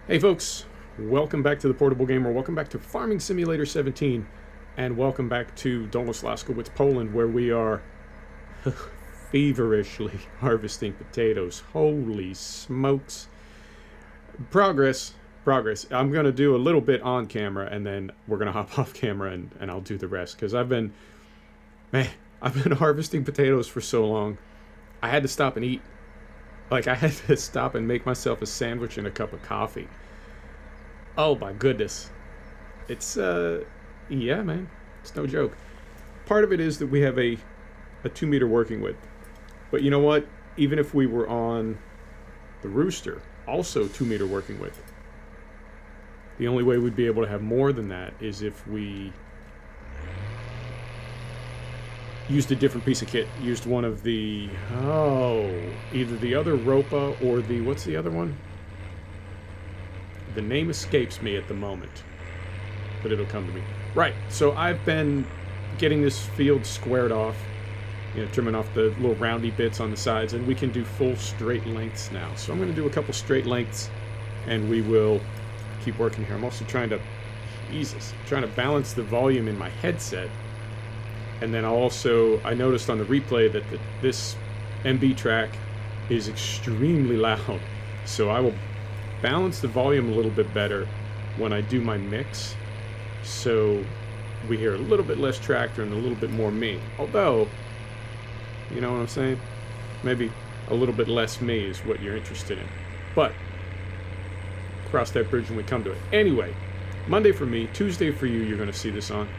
Hey folks, welcome back to the Portable Gamer, welcome back to Farming Simulator 17, and welcome back to Dolnośląska Wieś, Poland, where we are feverishly harvesting potatoes. Holy smokes. Progress. I'm going to do a little bit on camera, and then we're going to hop off camera, and I'll do the rest, because I've been harvesting potatoes for so long, I had to stop and eat. Like, I had to stop and make myself a sandwich and a cup of coffee. Oh my goodness. It's, yeah, man. It's no joke. Part of it is that we have a 2 meter working width. But you know what? Even if we were on the rooster, also 2 meter working width. The only way we'd be able to have more than that is if we used a different piece of kit. Used one of the, either the other Ropa or the, what's the other one? The name escapes me at the moment, but it'll come to me. Right, so I've been getting this field squared off, you know, trimming off the little roundy bits on the sides, and we can do full straight lengths now. So I'm going to do a couple straight lengths, and we will keep working here. I'm also trying to, trying to balance the volume in my headset. And then I noticed on the replay that this MB track is extremely loud. So I will balance the volume a little bit better when I do my mix. So we hear a little bit less tractor and a little bit more me. Although, you know what I'm saying? Maybe a little bit less me is what you're interested in. But cross that bridge when we come to it. Anyway, Monday for me, Tuesday for you, you're going to see this on.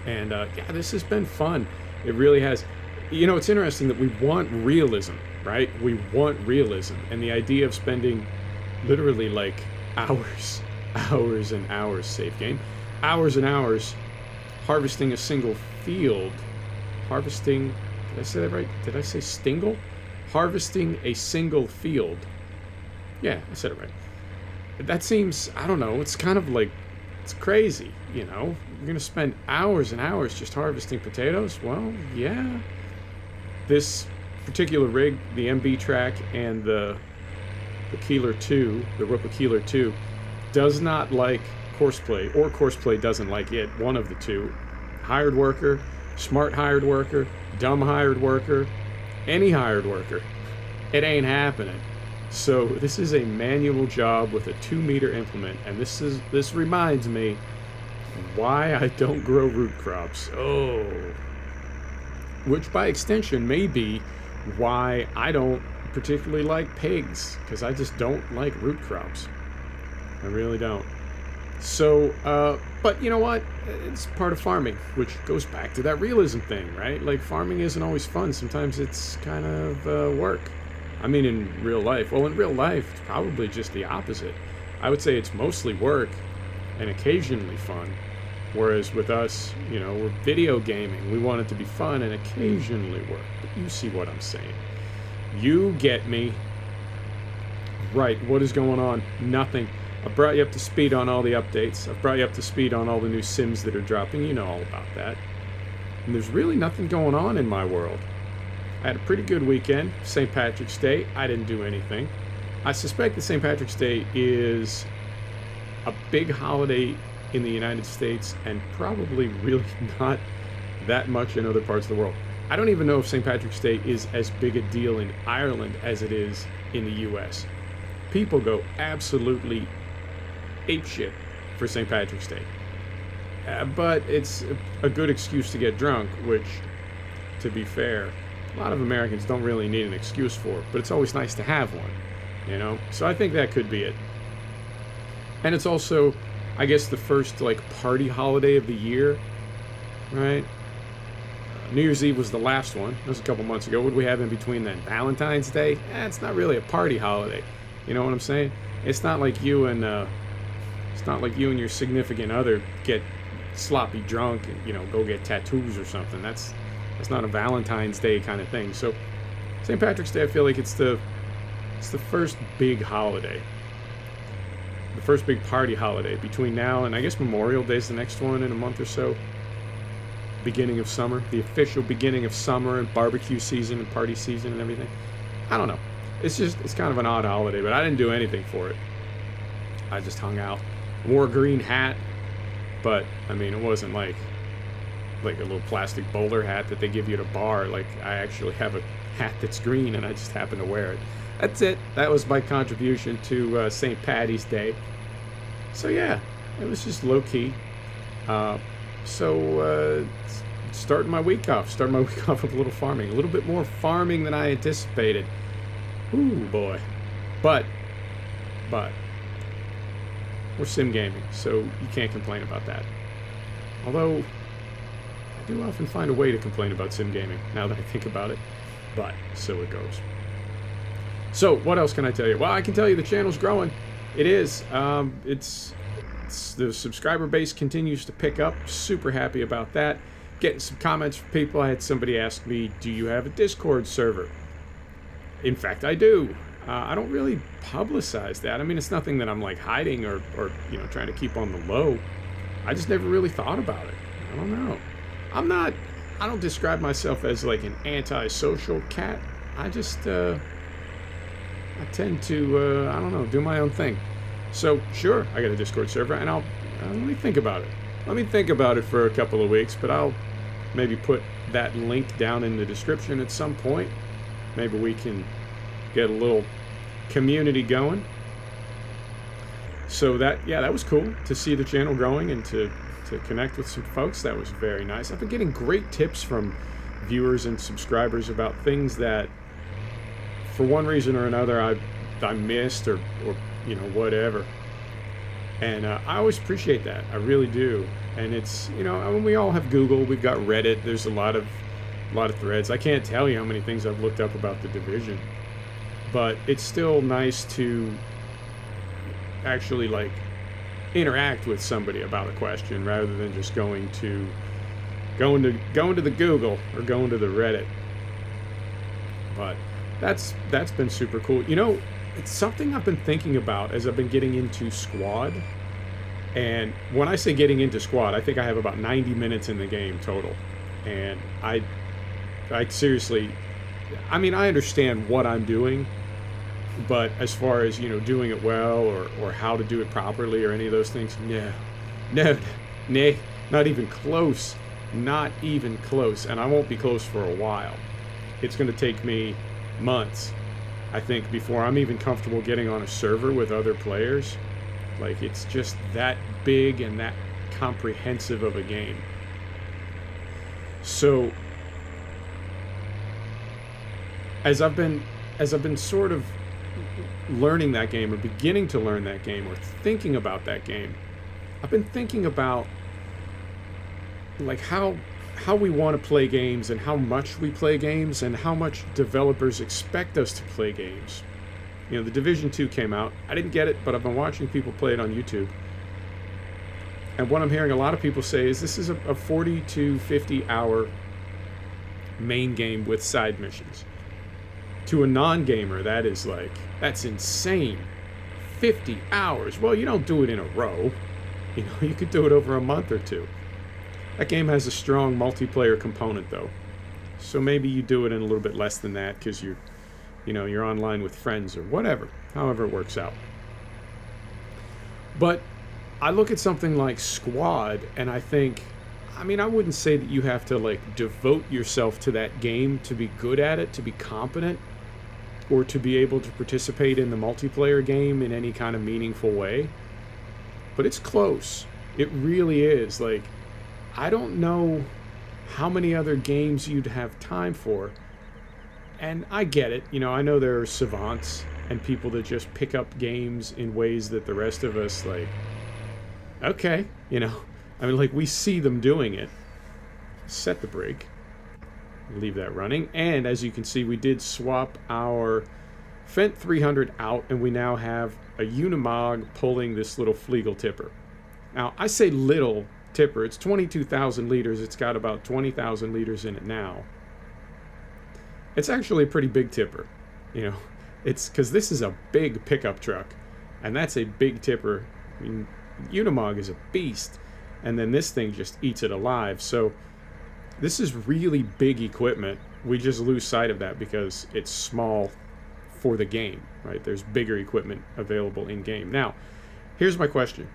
And yeah, this has been fun. It really has. You know, it's interesting that we want realism, right? We want realism. And the idea of spending literally like hours and hours, save game, hours and hours harvesting a single field. Harvesting, did I say that right? Did I say stingle? Harvesting a single field. Yeah, I said it right. That seems, I don't know, it's kind of like, it's crazy, you know? You're going to spend hours and hours just harvesting potatoes? Well, yeah. This particular rig, the MB track and the Keeler 2, the Ropa Keeler 2, does not like Courseplay, or Courseplay doesn't like it, one of the two. Hired worker, smart hired worker, dumb hired worker, any hired worker. It ain't happening. So this is a manual job with a 2 meter implement, and this reminds me why I don't grow root crops. Oh. Which by extension may be why I don't particularly like pigs, because I just don't like root crops. I really don't. So, but you know what? It's part of farming, which goes back to that realism thing, right? Like, farming isn't always fun. Sometimes it's kind of work. I mean, in real life. Well, in real life, it's probably just the opposite. I would say it's mostly work and occasionally fun. Whereas with us, you know, we're video gaming. We want it to be fun and occasionally work. But you see what I'm saying. You get me. Right, what is going on? Nothing. I've brought you up to speed on all the updates. I've brought you up to speed on all the new sims that are dropping. You know all about that. And there's really nothing going on in my world. I had a pretty good weekend. St. Patrick's Day. I didn't do anything. I suspect that St. Patrick's Day is a big holiday in the United States and probably really not that much in other parts of the world. I don't even know if St. Patrick's Day is as big a deal in Ireland as it is in the US. People go absolutely apeshit for St. Patrick's Day. But it's a good excuse to get drunk, which, to be fair, a lot of Americans don't really need an excuse for it, but it's always nice to have one, you know? So I think that could be it. And it's also, I guess, the first, like, party holiday of the year, right? New Year's Eve was the last one. That was a couple months ago. What did we have in between then? Valentine's Day? It's not really a party holiday. You know what I'm saying? It's not like you and your significant other get sloppy drunk and, you know, go get tattoos or something. That's not a Valentine's Day kind of thing. So St. Patrick's Day, I feel like it's the first big holiday. The first big party holiday between now and I guess Memorial Day's the next one in a month or so. Beginning of summer, the official beginning of summer and barbecue season and party season and everything. I don't know. It's kind of an odd holiday, but I didn't do anything for it. I just hung out. Wore a green hat, but I mean, it wasn't like a little plastic bowler hat that they give you at a bar. Like, I actually have a hat that's green, and I just happen to wear it. That's it. That was my contribution to St. Patty's Day. So yeah, it was just low key. Starting my week off. Starting my week off with a little farming. A little bit more farming than I anticipated. Ooh boy, but we're sim gaming, so you can't complain about that. Although I do often find a way to complain about sim gaming now that I think about it. But so it goes. So what else can I tell you? Well, I can tell you the channel's growing. It is. It's the subscriber base continues to pick up. Super happy about that. Getting some comments from people. I had somebody ask me, "Do you have a Discord server?" In fact, I do. I don't really publicize that. I mean, it's nothing that I'm like hiding or trying to keep on the low. I just never really thought about it. I don't know. I don't describe myself as like an anti-social cat. I just I tend to I don't know, do my own thing. So sure, I got a Discord server, and I'll let me think about it. Let me think about it for a couple of weeks, but I'll maybe put that link down in the description at some point. Maybe we can get a little community going. So that was cool to see the channel growing and to connect with some folks. That was very nice. I've been getting great tips from viewers and subscribers about things that for one reason or another I missed or whatever. And I always appreciate that. I really do. And it's, I mean, we all have Google, we've got Reddit, there's a lot of threads. I can't tell you how many things I've looked up about the division. But it's still nice to actually like interact with somebody about a question rather than just going to the Google or going to the Reddit. But that's been super cool. It's something I've been thinking about as I've been getting into squad. And when I say getting into squad, I think I have about 90 minutes in the game total. And I seriously, I mean, I understand what I'm doing, but as far as, doing it well or how to do it properly or any of those things, no, not even close. Not even close. And I won't be close for a while. It's going to take me months, I think, before I'm even comfortable getting on a server with other players. Like, it's just that big and that comprehensive of a game. So as I've been sort of learning that game or beginning to learn that game or thinking about that game, I've been thinking about like how we want to play games and how much we play games and how much developers expect us to play games. The Division 2 came out. I didn't get it, but I've been watching people play it on YouTube. And what I'm hearing a lot of people say is this is a 40 to 50 hour main game with side missions. To a non-gamer, that's insane. 50 hours. Well, you don't do it in a row. You could do it over a month or two. That game has a strong multiplayer component, though. So maybe you do it in a little bit less than that because you're online with friends or whatever, however it works out. But I look at something like Squad and I think, I mean, I wouldn't say that you have to like devote yourself to that game to be good at it, to be competent, or to be able to participate in the multiplayer game in any kind of meaningful way. But it's close. It really is. Like, I don't know how many other games you'd have time for. And I get it. I know there are savants and people that just pick up games in ways that the rest of us, like, okay, I mean, like, we see them doing it. Set the brake. Leave that running. And as you can see, we did swap our Fendt 300 out, and we now have a Unimog pulling this little Flegel tipper. Now, I say little tipper. It's 22,000 liters. It's got about 20,000 liters in it now. It's actually a pretty big tipper. It's because this is a big pickup truck, and that's a big tipper. I mean, Unimog is a beast, and then this thing just eats it alive. So this is really big equipment. We just lose sight of that because it's small for the game, right? There's bigger equipment available in game. Now, Here's my question.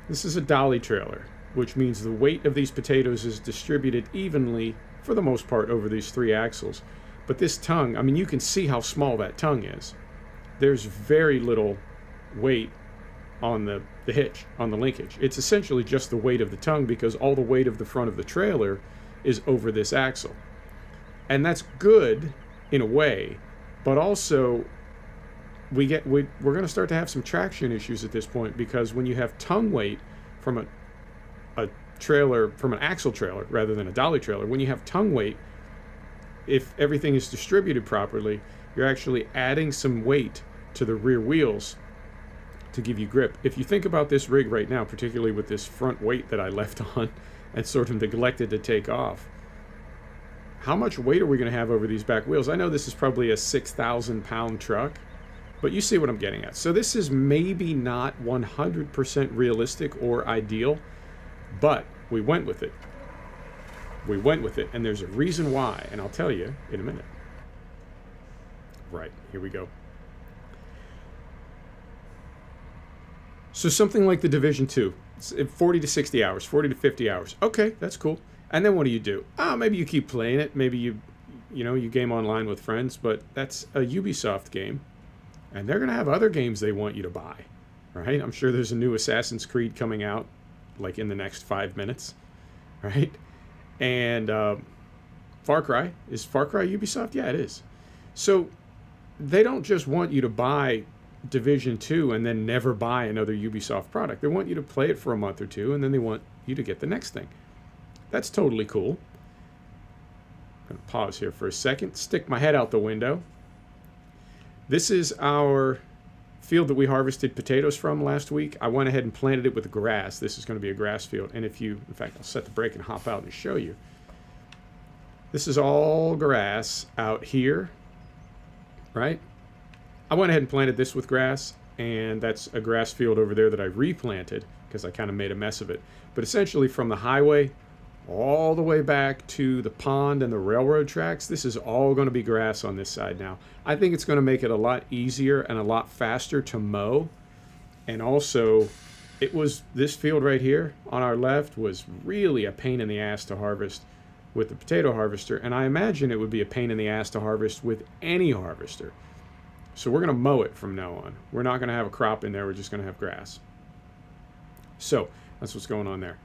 This is a dolly trailer, which means the weight of these potatoes is distributed evenly, for the most part, over these 3 axles. But this tongue, I mean, you can see how small that tongue is. There's very little weight on the hitch, on the linkage. It's essentially just the weight of the tongue, because all the weight of the front of the trailer is over this axle. And that's good in a way, but also we're going to start to have some traction issues at this point, because when you have tongue weight from a trailer, from an axle trailer rather than a dolly trailer, when you have tongue weight, if everything is distributed properly, you're actually adding some weight to the rear wheels to give you grip. If you think about this rig right now, particularly with this front weight that I left on and sort of neglected to take off, how much weight are we going to have over these back wheels? I know this is probably a 6,000 pound truck, but you see what I'm getting at. So this is maybe not 100% realistic or ideal, but we went with it. We went with it, and there's a reason why, and I'll tell you in a minute. Right, here we go. So something like the Division 2, 40 to 60 hours, 40 to 50 hours. Okay, that's cool. And then what do? Maybe you keep playing it. Maybe you game online with friends, but that's a Ubisoft game. And they're going to have other games they want you to buy, right? I'm sure there's a new Assassin's Creed coming out, like in the next 5 minutes, right? And Far Cry. Is Far Cry Ubisoft? Yeah, it is. So they don't just want you to buy Division 2 and then never buy another Ubisoft product. They want you to play it for a month or two, and then they want you to get the next thing. That's totally cool. I'm going to pause here for a second, stick my head out the window. This is our field that we harvested potatoes from last week. I went ahead and planted it with grass. This is going to be a grass field. And in fact, I'll set the brake and hop out and show you. This is all grass out here, right? I went ahead and planted this with grass, and that's a grass field over there that I replanted because I kind of made a mess of it. But essentially from the highway all the way back to the pond and the railroad tracks, this is all going to be grass on this side now. I think it's going to make it a lot easier and a lot faster to mow. And also, this field right here on our left was really a pain in the ass to harvest with the potato harvester, and I imagine it would be a pain in the ass to harvest with any harvester. So we're going to mow it from now on. We're not going to have a crop in there, we're just going to have grass. So that's what's going on there.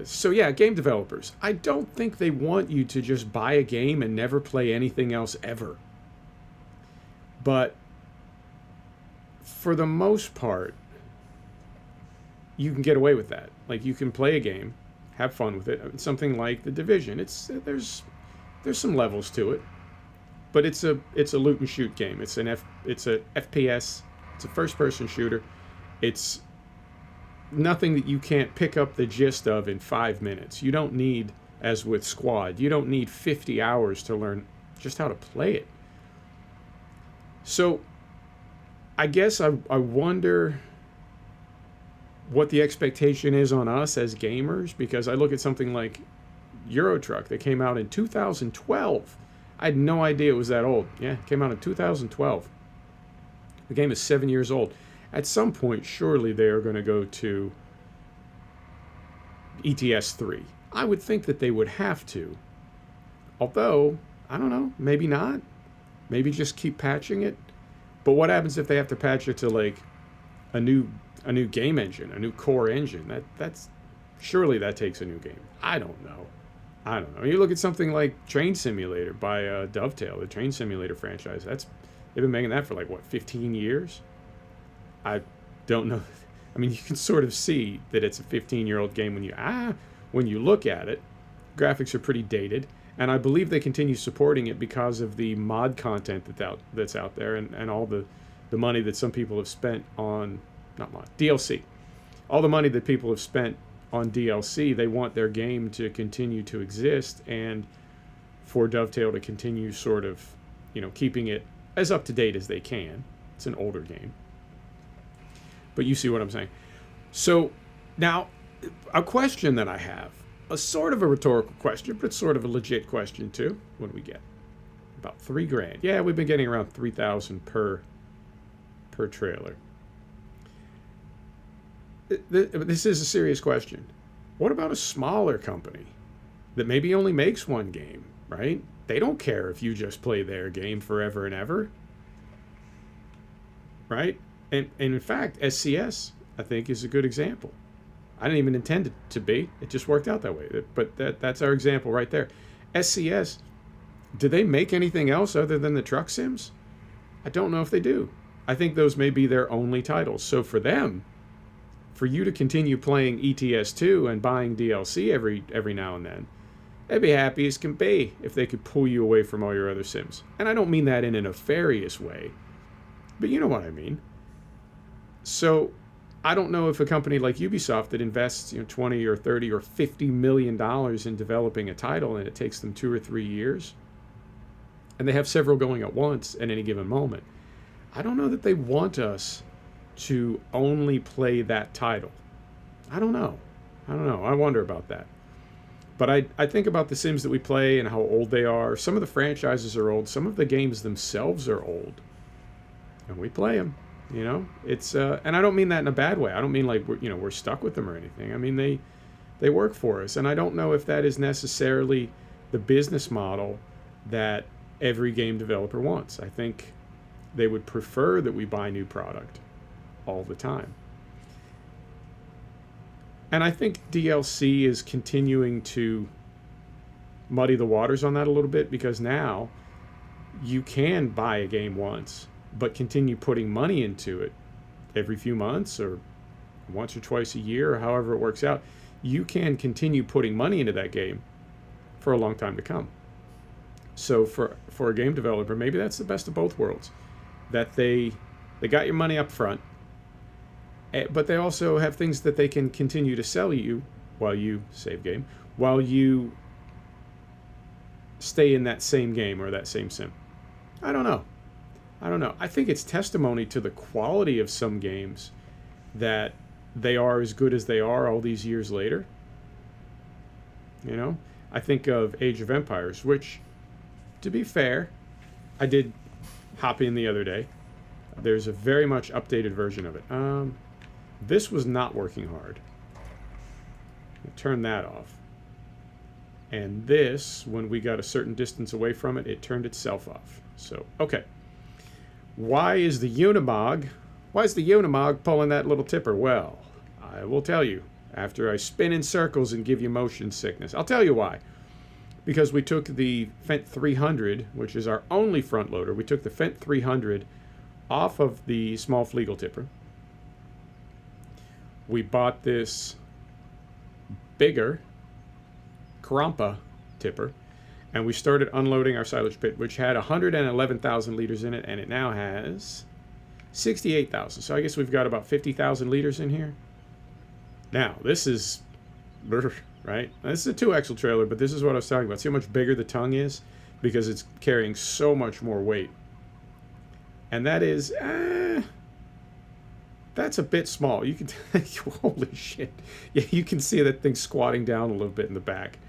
So yeah, game developers, I don't think they want you to just buy a game and never play anything else ever. But for the most part, you can get away with that. Like, you can play a game, have fun with it. Something like The Division, there's some levels to it, but it's a loot and shoot game. It's a FPS. It's a first-person shooter. It's nothing that you can't pick up the gist of in 5 minutes. You don't need, as with Squad, you don't need 50 hours to learn just how to play it. So I guess I wonder what the expectation is on us as gamers, because I look at something like Euro Truck that came out in 2012. I had no idea it was that old. Yeah, it came out in 2012. The game is 7 years old. At some point, surely they are going to go to ETS 3. I would think that they would have to. Although, I don't know, maybe not. Maybe just keep patching it. But what happens if they have to patch it to like a new game engine, a new core engine? That's surely that takes a new game. I don't know. You look at something like Train Simulator by Dovetail, the Train Simulator franchise. They've been making that for like what, 15 years? I don't know. I mean, you can sort of see that it's a 15-year-old game when you look at it. Graphics are pretty dated, and I believe they continue supporting it because of the mod content that's out there, and all the money that some people have spent on, not mod, DLC. All the money that people have spent on DLC, they want their game to continue to exist, and for Dovetail to continue sort of, keeping it as up to date as they can. It's an older game. But you see what I'm saying. So now, a question that I have, a sort of a rhetorical question, but it's sort of a legit question too. What do we get? About $3,000. Yeah, we've been getting around $3,000 per trailer. this is a serious question. What about a smaller company that maybe only makes one game, right? They don't care if you just play their game forever and ever, right? And in fact, SCS, I think, is a good example. I didn't even intend it to be. It just worked out that way. But that's our example right there. SCS, do they make anything else other than the truck sims? I don't know if they do. I think those may be their only titles. So for them, for you to continue playing ETS2 and buying DLC every now and then, they'd be happy as can be if they could pull you away from all your other sims. And I don't mean that in a nefarious way, but you know what I mean. So I don't know if a company like Ubisoft that invests 20 or 30 or $50 million in developing a title and it takes them 2 or 3 years, and they have several going at once at any given moment, I don't know that they want us to only play that title. I don't know. I wonder about that. But I think about the Sims that we play and how old they are. Some of the franchises are old. Some of the games themselves are old. And we play them. It's and I don't mean that in a bad way. I don't mean like we're stuck with them or anything. I mean they work for us, and I don't know if that is necessarily the business model that every game developer wants. I think they would prefer that we buy new product all the time. And I think DLC is continuing to muddy the waters on that a little bit, because now you can buy a game once but continue putting money into it every few months or once or twice a year or however it works out. You can continue putting money into that game for a long time to come. So for a game developer, maybe that's the best of both worlds, that they got your money up front, but they also have things that they can continue to sell you while you save game, while you stay in that same game or that same sim. I don't know. I think it's testimony to the quality of some games that they are as good as they are all these years later. I think of Age of Empires, which, to be fair, I did hop in the other day. There's a very much updated version of it. This was not working hard. Turn that off. And this, when we got a certain distance away from it, it turned itself off. So, okay. Why is the Unimog pulling that little tipper? Well, I will tell you after I spin in circles and give you motion sickness. I'll tell you why. Because we took the Fendt 300, which is our only front loader, we took the Fendt 300 off of the small Flegel tipper. We bought this bigger Krampa tipper, and we started unloading our silage pit, which had 111,000 liters in it, and it now has 68,000. So I guess we've got about 50,000 liters in here. Now, this is, right? This is a 2-axle trailer, but this is what I was talking about. See how much bigger the tongue is? Because it's carrying so much more weight. And that is, that's a bit small. You can, holy shit. Yeah, you can see that thing squatting down a little bit in the back.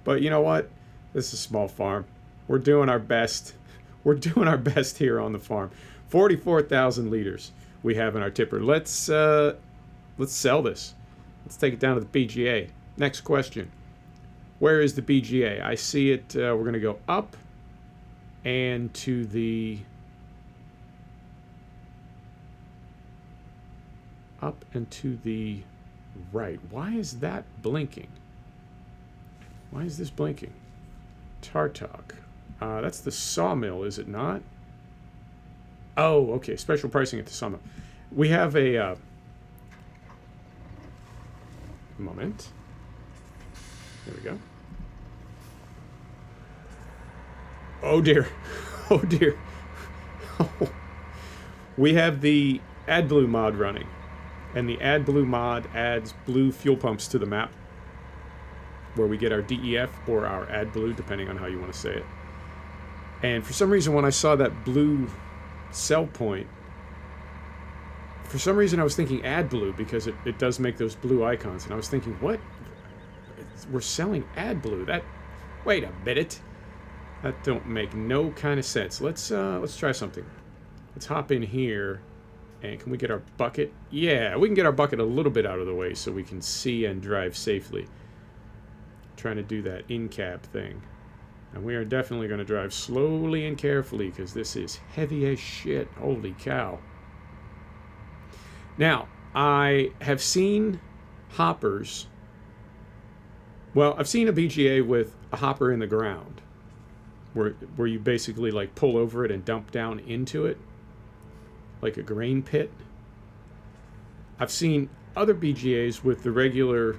But you know what? This is a small farm. We're doing our best. We're doing our best here on the farm. 44,000 liters we have in our tipper. Let's sell this. Let's take it down to the BGA. Next question. Where is the BGA? I see it. We're going to go up and to the right. Why is that blinking? Why is this blinking? Tartok. That's the sawmill, is it not? Oh, okay. Special pricing at the sawmill. We have a moment. There we go. Oh dear. Oh dear. We have the AdBlue mod running. And the AdBlue mod adds blue fuel pumps to the map, where we get our DEF or our AdBlue, depending on how you want to say it. And for some reason, when I saw that blue cell point, for some reason I was thinking AdBlue, because it does make those blue icons. And I was thinking, what? We're selling AdBlue. That, wait a minute. That don't make no kind of sense. Let's try something. Let's hop in here And can we get our bucket? Yeah, we can get our bucket a little bit out of the way so we can see and drive safely. Trying to do that in-cab thing. And we are definitely going to drive slowly and carefully because this is heavy as shit. Holy cow. Now, I have seen hoppers. Well, I've seen a BGA with a hopper in the ground where you basically like pull over it and dump down into it like a grain pit. I've seen other BGAs with the regular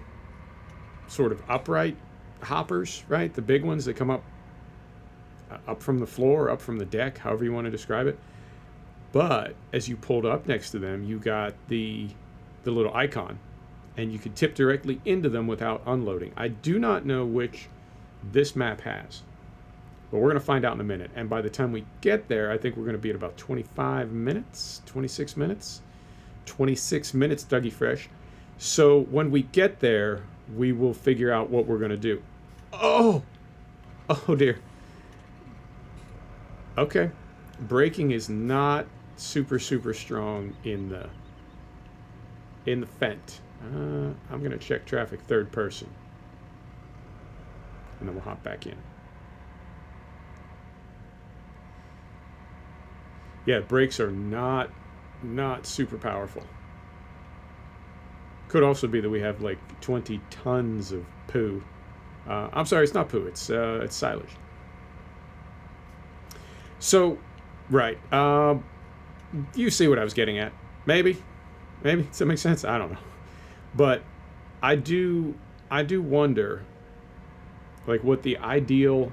sort of upright hoppers, right? The big ones that come up from the floor, up from the deck, however you want to describe it. But as you pulled up next to them, you got the little icon, and you could tip directly into them without unloading. I do not know which this map has, but we're going to find out in a minute. And by the time we get there, I think we're going to be at about 25 minutes, 26 minutes. 26 minutes, Dougie Fresh. So when we get there, we will figure out what we're going to do. Oh! Oh, dear. Okay. Braking is not super strong in the Fent. I'm going to check traffic third person. And then we'll hop back in. Yeah, brakes are not super powerful. Could also be that we have like 20 tons of poo. I'm sorry, it's not poo. It's silage. So, right. You see what I was getting at? Maybe. Does that make sense? I don't know. But I do wonder, like, what the ideal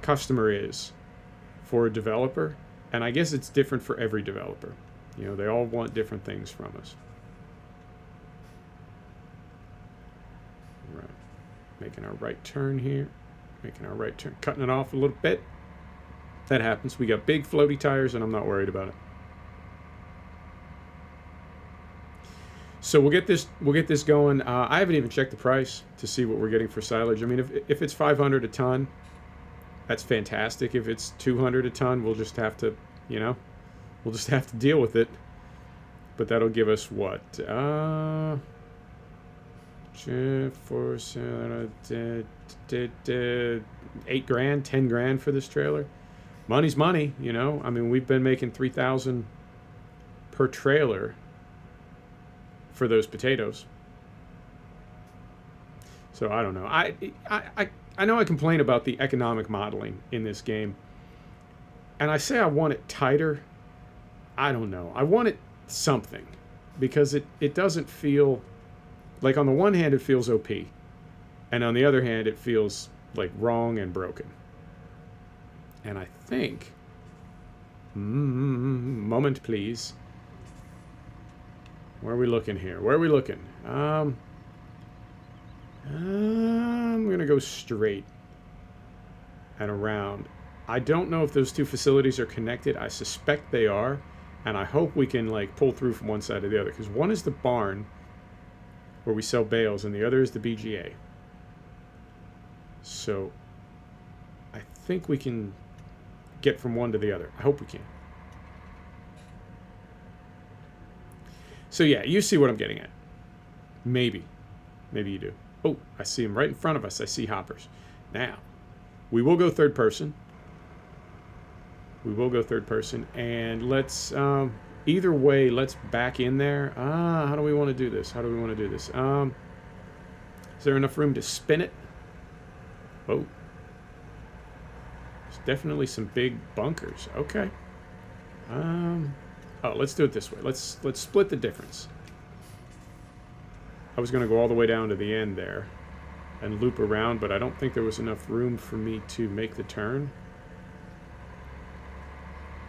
customer is for a developer. And I guess it's different for every developer. You know, they all want different things from us. Right. Making our right turn here. Cutting it off a little bit. That happens. We got big floaty tires, and I'm not worried about it. So we'll get this going. I haven't even checked the price to see what we're getting for silage. I mean, if it's 500 a ton, that's fantastic. If it's 200 a ton, we'll just have to, you know, deal with it. But that'll give us what? $8 grand, 10 grand for this trailer. Money's money, you know. I mean, we've been making $3,000 per trailer for those potatoes. So I don't know. I know I complain about the economic modeling in this game, and I say I want it tighter. I don't know. I want it something, because it doesn't feel like, on the one hand it feels OP, and on the other hand it feels like wrong and broken. And I think, moment please, where are we looking here? I'm gonna go straight and around. I don't know if those two facilities are connected. I suspect they are, and I hope we can like pull through from one side to the other, because one is the barn where we sell bales and the other is the BGA. So I think we can get from one to the other. I hope we can. So yeah, you see what I'm getting at. Maybe you do. Oh, I see them right in front of us. I see hoppers. Now, we will go third person. And let's, either way, let's back in there. How do we want to do this? Is there enough room to spin it? Oh. There's definitely some big bunkers. Okay. Oh, let's do it this way. Let's split the difference. I was going to go all the way down to the end there and loop around, but I don't think there was enough room for me to make the turn.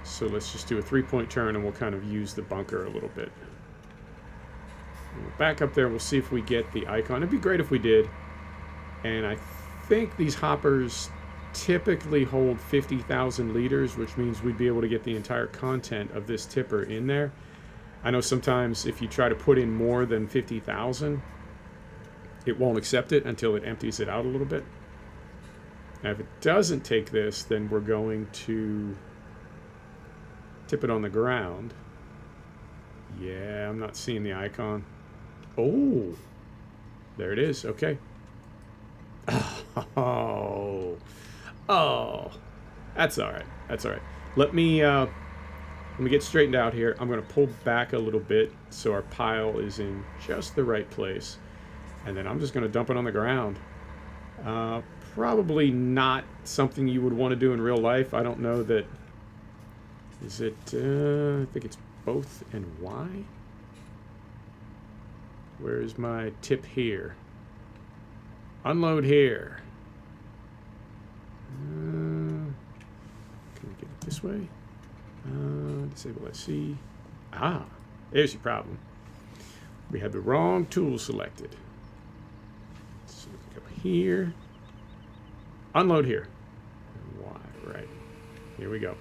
So let's just do a 3-point turn, and we'll kind of use the bunker a little bit. We'll back up there. We'll see if we get the icon. It'd be great if we did. And I think these hoppers typically hold 50,000 liters, which means we'd be able to get the entire content of this tipper in there. I know sometimes if you try to put in more than 50,000, it won't accept it until it empties it out a little bit. Now, if it doesn't take this, then we're going to tip it on the ground. Yeah, I'm not seeing the icon. Oh, there it is. Okay. Oh, oh, that's all right. That's all right. Let me get straightened out here. I'm going to pull back a little bit so our pile is in just the right place, and then I'm just going to dump it on the ground. Probably not something you would want to do in real life. I don't know that. Is it? I think it's both and why. Where's my tip here? Unload here. Can we get it this way? Disable SC. Ah, there's your problem. We had the wrong tool selected. So we go here. Unload here. Why? Right. Here we go.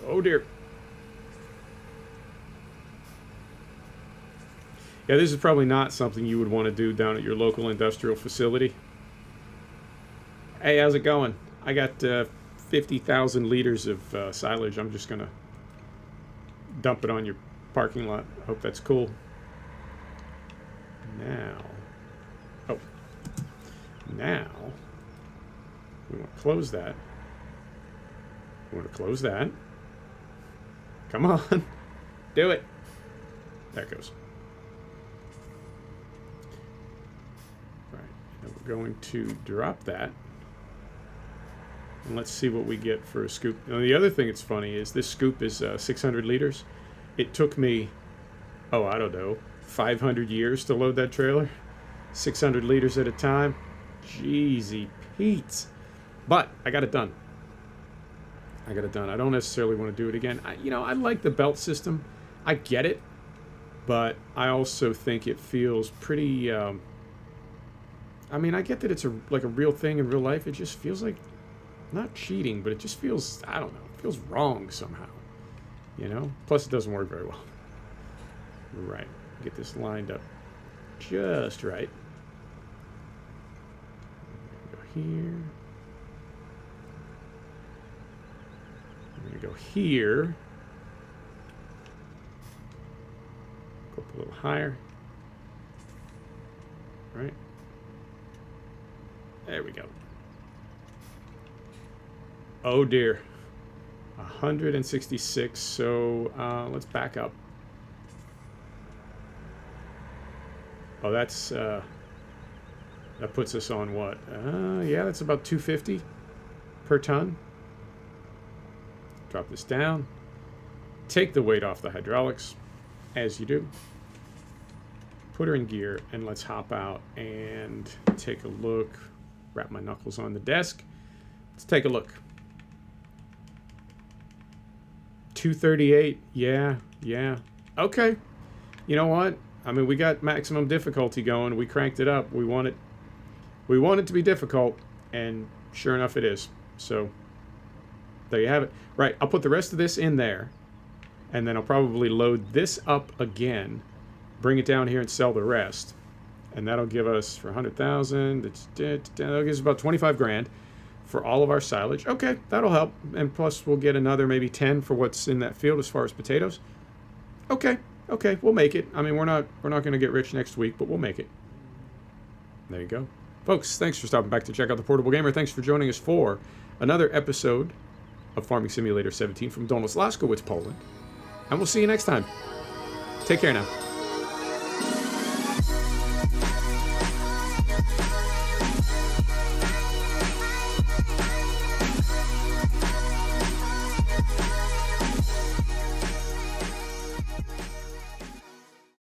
Oh dear. Yeah, this is probably not something you would want to do down at your local industrial facility. Hey, how's it going? I got 50,000 liters of silage. I'm just going to dump it on your parking lot. Hope that's cool. Now, we want to close that. We want to close that. Come on. Do it. There it goes. Right. Now we're going to drop that. And let's see what we get for a scoop. Now, the other thing that's funny is this scoop is 600 liters. It took me, oh, I don't know, 500 years to load that trailer. 600 liters at a time. Jeezy Pete. But I got it done. I don't necessarily want to do it again. I like the belt system. I get it. But I also think it feels pretty... I mean, I get that it's like a real thing in real life. It just feels like... Not cheating, but it just feels... I don't know. It feels wrong somehow. You know? Plus, it doesn't work very well. Right. Get this lined up just right. Go here. I'm going to go here. Go up a little higher. Right. There we go. Oh dear. 166. So let's back up. Oh, that's that puts us on what? Yeah, that's about 250 per ton. Drop this down. Take the weight off the hydraulics, as you do. Put her in gear, and let's hop out and take a look. Wrap my knuckles on the desk. Let's take a look. 238. Yeah. Okay. You know what? I mean, we got maximum difficulty going. We cranked it up. We want it to be difficult, and sure enough, it is. So there you have it. Right. I'll put the rest of this in there, and then I'll probably load this up again, bring it down here, and sell the rest. And that'll give us, for 100,000, that'll give us about 25 grand for all of our silage. Okay, that'll help. And plus, we'll get another maybe 10 for what's in that field as far as potatoes. Okay, we'll make it. I mean, we're not going to get rich next week, but we'll make it. There you go. Folks, thanks for stopping back to check out the Portable Gamer. Thanks for joining us for another episode of Farming Simulator 17 from Dolnośląska Wieś, Poland. And we'll see you next time. Take care now.